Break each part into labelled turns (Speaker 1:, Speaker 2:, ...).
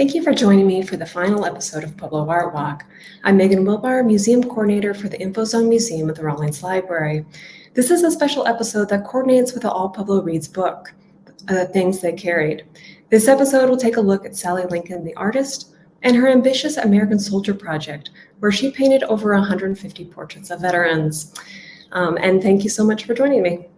Speaker 1: Thank you for joining me for the final episode of Pueblo Art Walk. I'm Megan Wilbar, Museum Coordinator for the InfoZone Museum at the Rawlings Library. This is a special episode that coordinates with the All Pueblo Reads book, The Things They Carried. This episode will take a look at Sally Lincoln, the artist, and her ambitious American Soldier project, where she painted over 150 portraits of veterans. And thank you so much for joining me.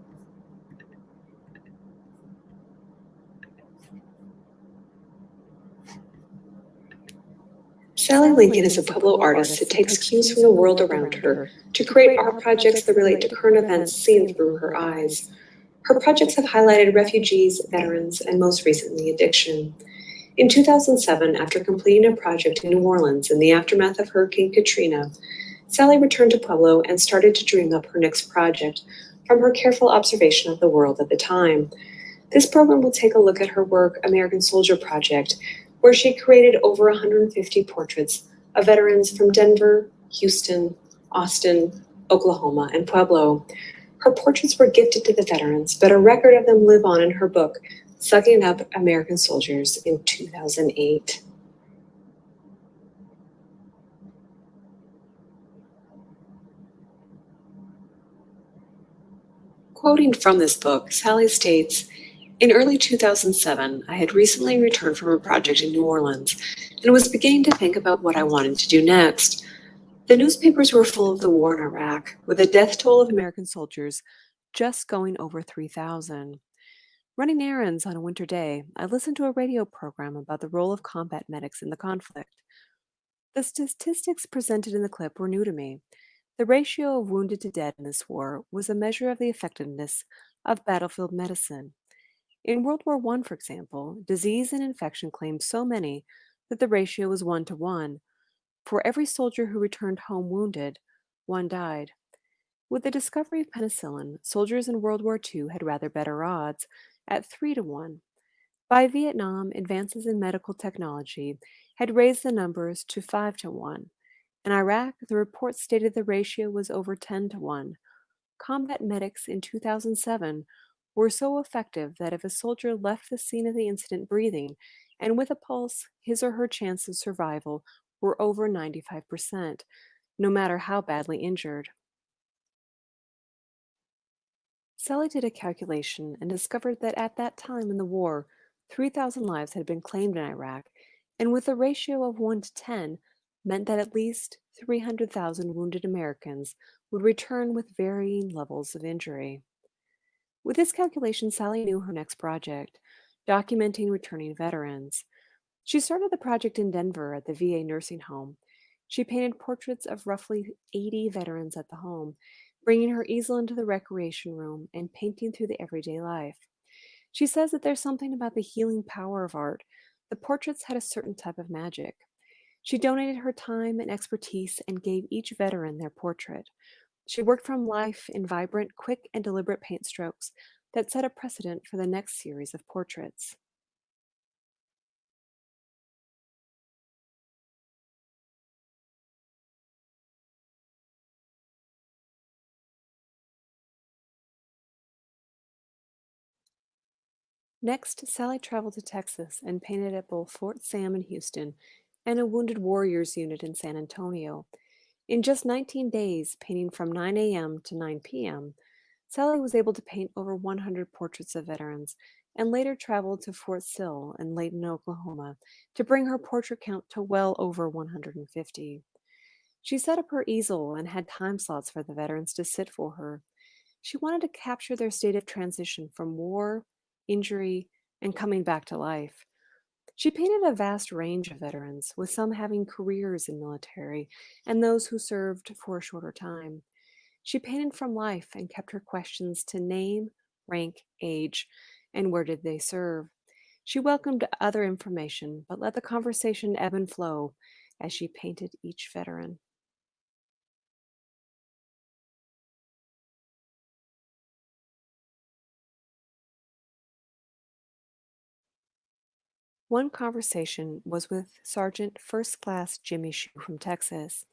Speaker 1: Sally Lincoln is a Pueblo artist who takes cues from the world around her to create art projects that relate to current events seen through her eyes. Her projects have highlighted refugees, veterans, and most recently, addiction. In 2007, after completing a project in New Orleans in the aftermath of Hurricane Katrina, Sally returned to Pueblo and started to dream up her next project from her careful observation of the world at the time. This program will take a look at her work, American Soldier Project, where she created over 150 portraits of veterans from Denver, Houston, Austin, Oklahoma, and Pueblo. Her portraits were gifted to the veterans, but a record of them live on in her book, Sucking Up American Soldiers, in 2008. Quoting from this book, Sally states, "In early 2007, I had recently returned from a project in New Orleans and was beginning to think about what I wanted to do next. The newspapers were full of the war in Iraq, with the death toll of American soldiers just going over 3,000. Running errands on a winter day, I listened to a radio program about the role of combat medics in the conflict. The statistics presented in the clip were new to me. The ratio of wounded to dead in this war was a measure of the effectiveness of battlefield medicine. In World War I, for example, disease and infection claimed so many that the ratio was 1 to 1. For every soldier who returned home wounded, one died. With the discovery of penicillin, soldiers in World War II had rather better odds, at 3 to 1. By Vietnam, advances in medical technology had raised the numbers to 5 to 1. In Iraq, the report stated the ratio was over 10 to 1. Combat medics in 2007 were so effective that if a soldier left the scene of the incident breathing and with a pulse, his or her chances of survival were over 95%, no matter how badly injured. Sally did a calculation and discovered that at that time in the war, 3,000 lives had been claimed in Iraq, and with a ratio of 1 to 10, meant that at least 300,000 wounded Americans would return with varying levels of injury. With this calculation, Sally knew her next project, documenting returning veterans. She started the project in Denver at the VA nursing home. She painted portraits of roughly 80 veterans at the home, bringing her easel into the recreation room and painting through the everyday life. She says that there's something about the healing power of art. The portraits had a certain type of magic. She donated her time and expertise and gave each veteran their portrait. She worked from life in vibrant, quick, and deliberate paint strokes that set a precedent for the next series of portraits. Next, Sally traveled to Texas and painted at both Fort Sam in Houston and a Wounded Warriors unit in San Antonio. In just 19 days, painting from 9 a.m. to 9 p.m., Sally was able to paint over 100 portraits of veterans and later traveled to Fort Sill in Layton, Oklahoma, to bring her portrait count to well over 150. She set up her easel and had time slots for the veterans to sit for her. She wanted to capture their state of transition from war, injury, and coming back to life. She painted a vast range of veterans, with some having careers in military and those who served for a shorter time. She painted from life and kept her questions to name, rank, age, and where did they serve. She welcomed other information, but let the conversation ebb and flow as she painted each veteran. One conversation was with Sergeant First Class Jimmy Shue from Texas.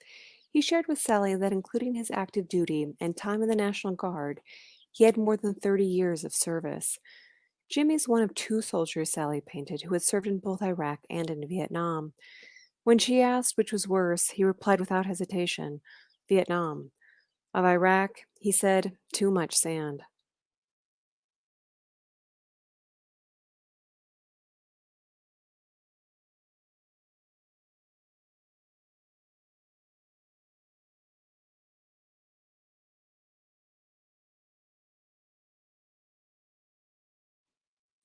Speaker 1: He shared with Sally that including his active duty and time in the National Guard, he had more than 30 years of service. Jimmy's one of two soldiers Sally painted who had served in both Iraq and in Vietnam. When she asked which was worse, he replied without hesitation, Vietnam. Of Iraq, he said, too much sand.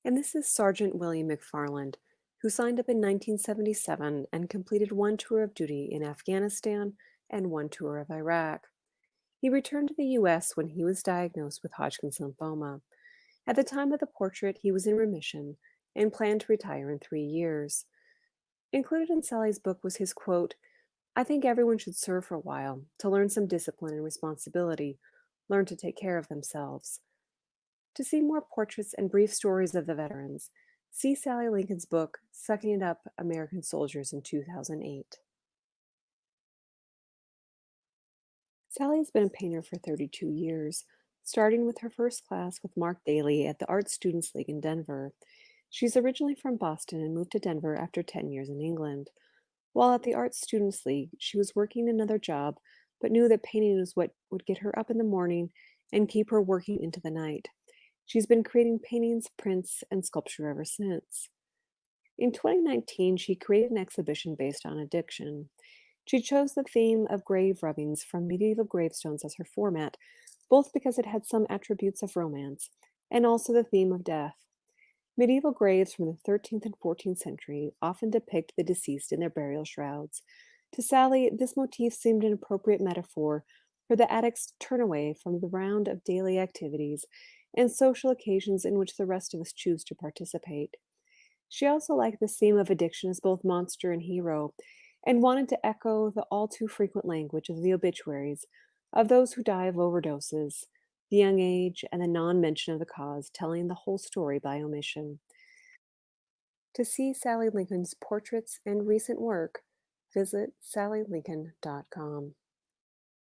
Speaker 1: And this is Sergeant William McFarland, who signed up in 1977 and completed one tour of duty in Afghanistan and one tour of Iraq. He returned to the U.S. when he was diagnosed with Hodgkin's lymphoma. At the time of the portrait, he was in remission and planned to retire in 3 years. Included in Sally's book was his quote, I think everyone should serve for a while to learn some discipline and responsibility, learn to take care of themselves. To see more portraits and brief stories of the veterans, see Sally Lincoln's book, Sucking It Up American Soldiers in 2008. Sally has been a painter for 32 years, starting with her first class with Mark Daly at the Art Students League in Denver. She's originally from Boston and moved to Denver after 10 years in England. While at the Art Students League, she was working another job, but knew that painting was what would get her up in the morning and keep her working into the night. She's been creating paintings, prints, and sculpture ever since. In 2019, she created an exhibition based on addiction. She chose the theme of grave rubbings from medieval gravestones as her format, both because it had some attributes of romance and also the theme of death. Medieval graves from the 13th and 14th century often depict the deceased in their burial shrouds. To Sally, this motif seemed an appropriate metaphor for the addict's turn away from the round of daily activities and social occasions in which the rest of us choose to participate. She also liked the theme of addiction as both monster and hero, and wanted to echo the all too frequent language of the obituaries of those who die of overdoses, the young age, and the non mention of the cause, telling the whole story by omission. To see Sally Lincoln's portraits and recent work, visit sallylincoln.com.